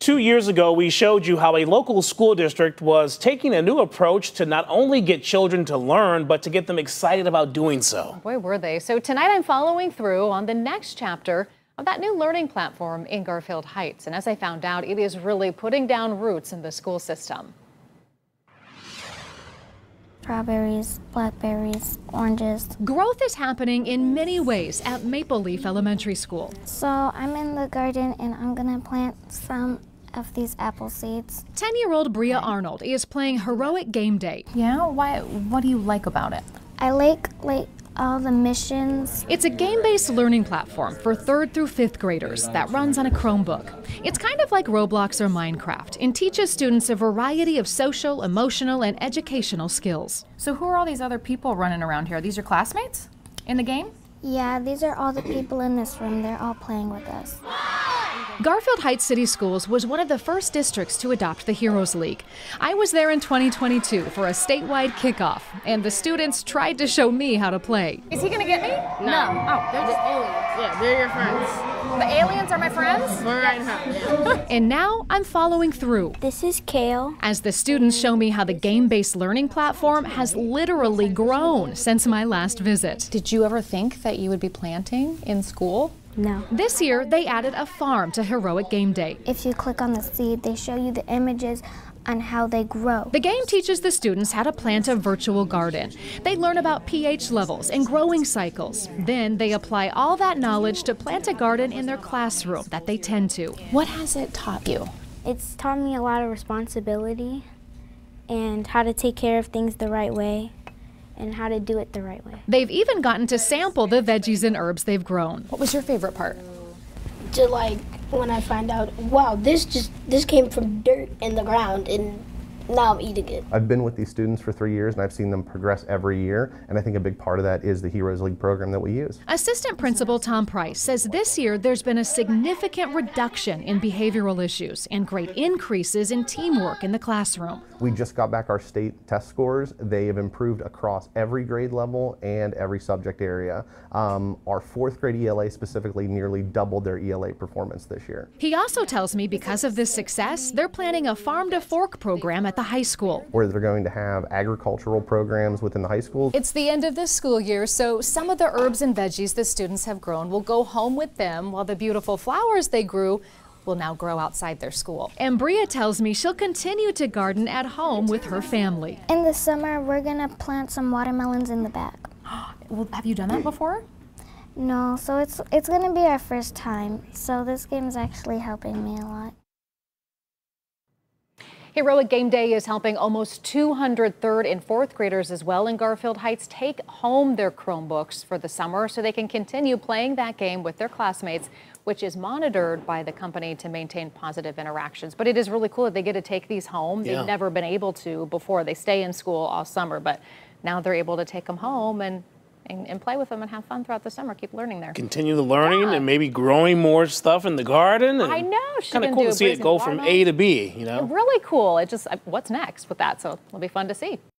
2 years ago, we showed you how a local school district was taking a new approach to not only get children to learn, but to get them excited about doing so. Boy, were they. So tonight I'm following through on the next chapter of that new learning platform in Garfield Heights. And as I found out, it is really putting down roots in the school system. Strawberries, blackberries, oranges. Growth is happening in many ways at Maple Leaf Elementary School. So I'm in the garden and I'm gonna plant some of these apple seeds. 10-year-old Bria Arnold is playing Heroic Game Day. Yeah? Why? What do you like about it? I like all the missions. It's a game-based learning platform for 3rd through 5th graders that runs on a Chromebook. It's kind of like Roblox or Minecraft and teaches students a variety of social, emotional, and educational skills. So who are all these other people running around here? Are these your classmates in the game? Yeah, these are all the people in this room. They're all playing with us. Garfield Heights City Schools was one of the first districts to adopt the Heroes League. I was there in 2022 for a statewide kickoff, and the students tried to show me how to play. Is he gonna get me? No. Oh, They're just aliens. Yeah, they're your friends. the aliens are my friends? We're right now. And now I'm following through This is kale. as the students show me how the game-based learning platform has literally grown since my last visit. Did you ever think that you would be planting in school? No. This year, they added a farm to Heroic Game Day. If you click on the seed, they show you the images on how they grow. The game teaches the students how to plant a virtual garden. They learn about pH levels and growing cycles. Then they apply all that knowledge to plant a garden in their classroom that they tend to. What has it taught you? It's taught me a lot of responsibility and how to take care of things the right way and how to do it the right way. They've even gotten to sample the veggies and herbs they've grown. What was your favorite part? To like when I find out, wow, this came from dirt in the ground and now I'm eating it. I've been with these students for 3 years and I've seen them progress every year, and I think a big part of that is the Heroes League program that we use. Assistant Principal Tom Price says this year there's been a significant reduction in behavioral issues and great increases in teamwork in the classroom. We just got back our state test scores. They have improved across every grade level and every subject area. Our 4th grade ELA specifically nearly doubled their ELA performance this year. He also tells me because of this success, they're planning a Farm to Fork program at the high school, where they're going to have agricultural programs within the high school. It's the end of this school year, so some of the herbs and veggies the students have grown will go home with them, while the beautiful flowers they grew will now grow outside their school. And Bria tells me she'll continue to garden at home with her family. In the summer, we're gonna plant some watermelons in the back. Well, have you done that before? No, so it's gonna be our first time, so this game is actually helping me a lot. Heroic Game Day is helping almost 200 3rd and 4th graders as well in Garfield Heights take home their Chromebooks for the summer so they can continue playing that game with their classmates, which is monitored by the company to maintain positive interactions. But it is really cool that they get to take these home. Yeah. They've never been able to before. They stay in school all summer, but now they're able to take them home and play with them and have fun throughout the summer, keep learning there. Continue the learning and maybe growing more stuff in the garden. I know. Kind of cool to see it go from A to B, you know? Really cool. It just, what's next with that? So it'll be fun to see.